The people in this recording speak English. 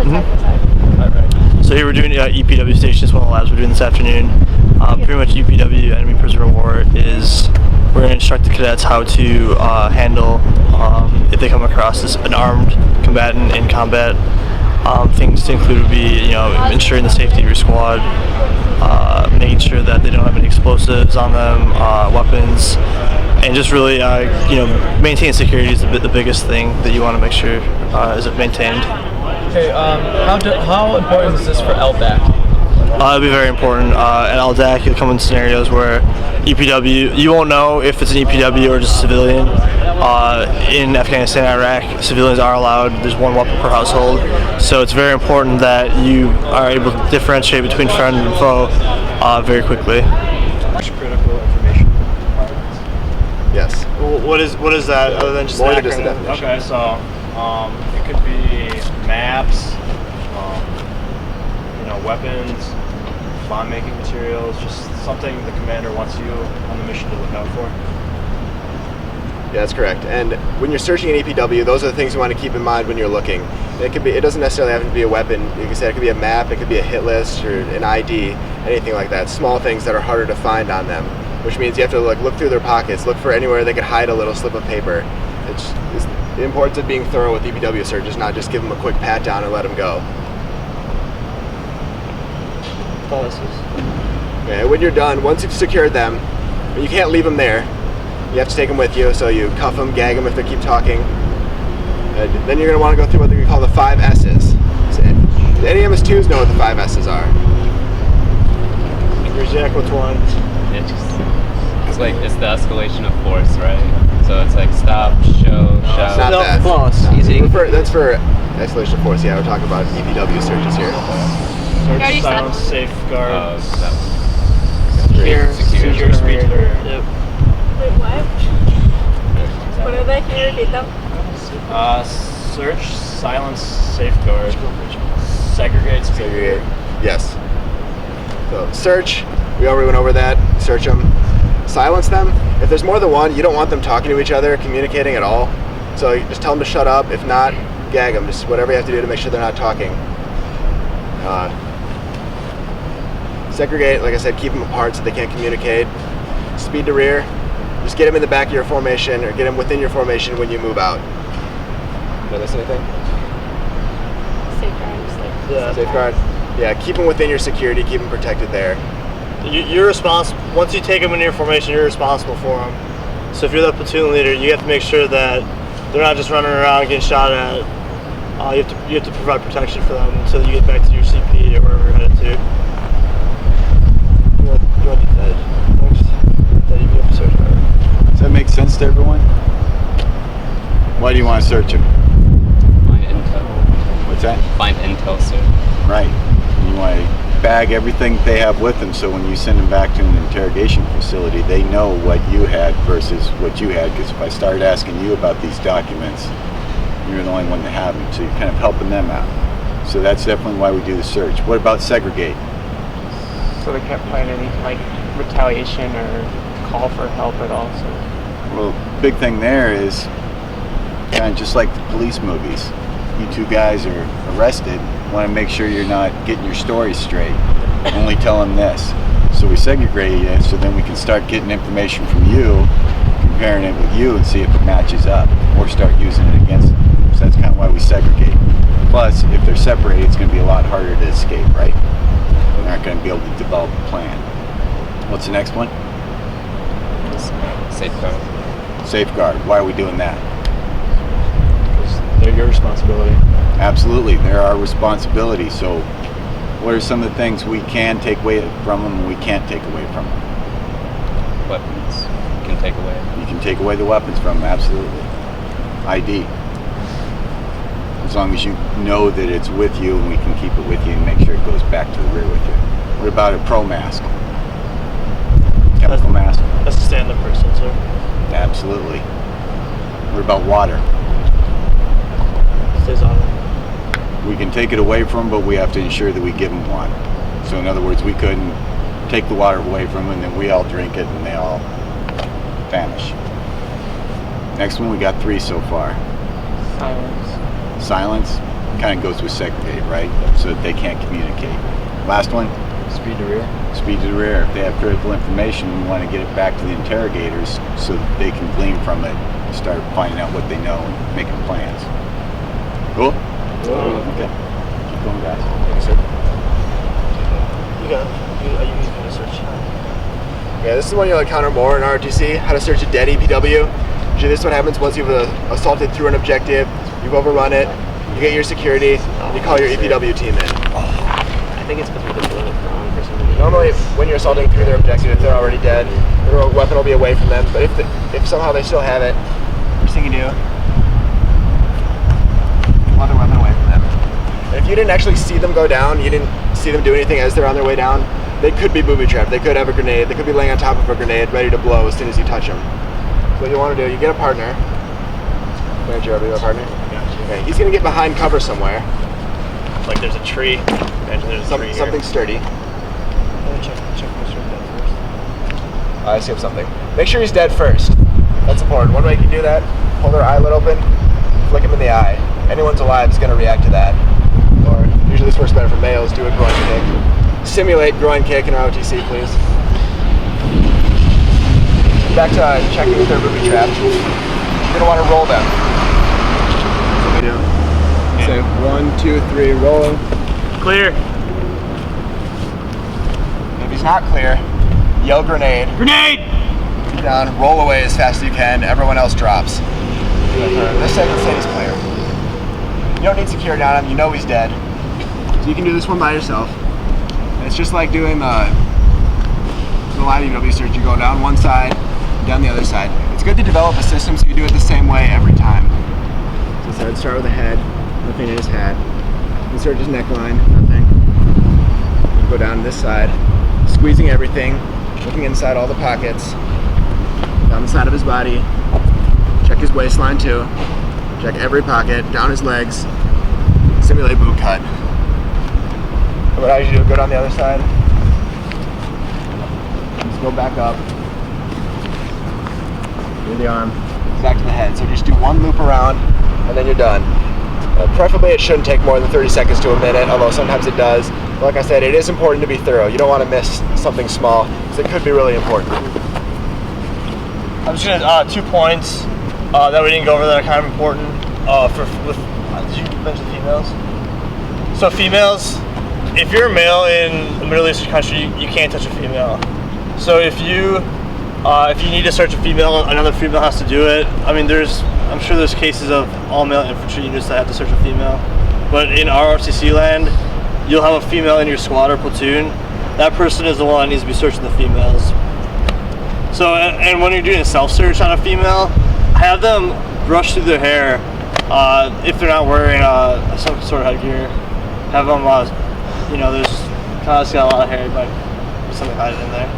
So here we're doing EPW stations, one of the labs we're doing this afternoon. Pretty much EPW, enemy prisoner of war, is we're going to instruct the cadets how to handle if they come across an armed combatant in combat. Things to include would be, ensuring the safety of your squad, making sure that they don't have any explosives on them, weapons, and just really, maintaining security is the biggest thing that you want to make sure is maintained. Okay, how important is this for LDAC? It'll be very important. At LDAC, you'll come in scenarios where EPW, you won't know if it's an EPW or just a civilian. In Afghanistan and Iraq, civilians are allowed. There's one weapon per household. So it's very important that you are able to differentiate between friend and foe very quickly. Critical information. Yes. What is that other than just More than just the definition. Okay, so it could be maps, weapons, bomb-making materials, just something the commander wants you on the mission to look out for. Yeah, that's correct. And when you're searching an EPW, those are the things you want to keep in mind when you're looking. It doesn't necessarily have to be a weapon. Like I said, it could be a map, it could be a hit list or an ID, anything like that. Small things that are harder to find on them, which means you have to look through their pockets, look for anywhere they could hide a little slip of paper. It's the importance of being thorough with EPW searches, not just give them a quick pat down and let them go. Okay, when you're done, once you've secured them, you can't leave them there. You have to take them with you, so you cuff them, gag them if they keep talking. And then you're going to want to go through what we call the 5 S's. So, any MS2s know what the 5 S's are. Here's Jack, what's one? It's the escalation of force, right? So it's like stop, show, shout. Not that. Close. Easy. That's for escalation of force. Yeah, we're talking about EPW searches here. Search, silence, safeguard, Secure speed. Yep. Wait, what? What are they? Can you repeat them? Search, silence, safeguard, segregate, speed. Segregate. Yes. So search, we already went over that. Search them. Silence them. If there's more than one, you don't want them talking to each other, communicating at all. So you just tell them to shut up. If not, gag them. Just whatever you have to do to make sure they're not talking. Segregate, like I said, keep them apart so they can't communicate. Speed to rear. Just get them in the back of your formation or get them within your formation when you move out. Did I miss anything? Safeguard. Yeah. Safeguard. Yeah, keep them within your security, keep them protected there. You're responsible. Once you take them into your formation, you're responsible for them. So if you're the platoon leader, you have to make sure that they're not just running around getting shot at. You have to provide protection for them until you get back to your CP or wherever you're headed to. You want to do that next? That you have to search for. Does that make sense to everyone? Why do you want to search them? Find intel. What's that? Find intel, sir. Right. You want to bag everything they have with them, so when you send them back to an interrogation facility, they know what you had versus what you had. Because if I start asking you about these documents, you're the only one that have them, so you're kind of helping them out. So that's definitely why we do the search. What about segregate? So they can't find any retaliation or call for help at all. So. Well, big thing there is kind of just like the police movies. You two guys are arrested, want to make sure you're not getting your story straight. Only tell them this. So we segregate it, so then we can start getting information from you, comparing it with you, and see if it matches up, or start using it against them. So that's kind of why we segregate. Plus, if they're separated, it's going to be a lot harder to escape, right? They're not going to be able to develop a plan. What's the next one? Safeguard. Safeguard. Why are we doing that? They're your responsibility. Absolutely, they're our responsibility. So what are some of the things we can take away from them and we can't take away from them? Weapons. You can take away. You can take away the weapons from them, absolutely. ID. As long as you know that it's with you and we can keep it with you and make sure it goes back to the rear with you. What about a pro mask? Chemical mask? That's a stand-up person, sir. Absolutely. What about water? Stays on them. We can take it away from them, but we have to ensure that we give them one. So in other words, we couldn't take the water away from them and then we all drink it and they all vanish. Next one, we got 3 so far. Silence. Silence. kind of goes with segregate, right? So that they can't communicate. Last one. Speed to rear. Speed to the rear. If they have critical information, we want to get it back to the interrogators so that they can glean from it, start finding out what they know and making plans. Cool? Okay. Keep going, guys. Thanks, sir. Are you using a search? Yeah, this is one you'll encounter more in ROTC, how to search a dead EPW. Usually this is what happens once you've assaulted through an objective, you've overrun it, you get your security, you call your EPW team in. I think it's because we didn't load it wrong for some reason. Normally, when you're assaulting through their objective, if they're already dead, their weapon will be away from them, but if somehow they still have it, first thing you do, pull their weapon away from them. And if you didn't actually see them go down, you didn't see them do anything as they're on their way down, they could be booby-trapped, they could have a grenade, they could be laying on top of a grenade ready to blow as soon as you touch them. So what you want to do, you get a partner. Manager, are you a partner? Gotcha. Okay, he's going to get behind cover somewhere. Like there's a tree. Imagine there's a tree here. Something sturdy. Check make sure dead first. I see him something. Make sure he's dead first. That's important. One way you can do that, hold their eyelid open, flick him in the eye. Anyone's alive is going to react to that. Or, usually this works better for males, do a groin kick. Simulate groin kick in ROTC, please. Back to checking if they're booby trapped. You're going to want to roll them. That's what we do. Say 1, 2, 3, rolling. Clear. If he's not clear, yell grenade. Grenade! Keep down, roll away as fast as you can, everyone else drops. This second say he's clear. You don't need security on him, you know he's dead. So you can do this one by yourself. And it's just like doing the live EPW search. You go down one side, down the other side. It's good to develop a system so you do it the same way every time. So I'd start with the head, nothing in his hat. Insert his neckline, nothing. You go down this side, squeezing everything, looking inside all the pockets, down the side of his body, check his waistline too, check every pocket, down his legs, simulate boot cut. So what I usually do, go down the other side, just go back up, do the arm, back to the head. So just do one loop around, and then you're done. Preferably it shouldn't take more than 30 seconds to a minute, although sometimes it does. But like I said, it is important to be thorough. You don't want to miss something small, because it could be really important. I'm just gonna 2 points that we didn't go over that are kind of important. Did you mention females? So females, if you're a male in a Middle Eastern country, you can't touch a female. So if you need to search a female, another female has to do it. I mean, I'm sure there's cases of all male infantry units that have to search a female. But in ROTC land, you'll have a female in your squad or platoon. That person is the one that needs to be searching the females. So, and when you're doing a self-search on a female, have them brush through their hair. If they're not wearing some sort of headgear, have them, there's kind of got a lot of hair, but something hiding in there.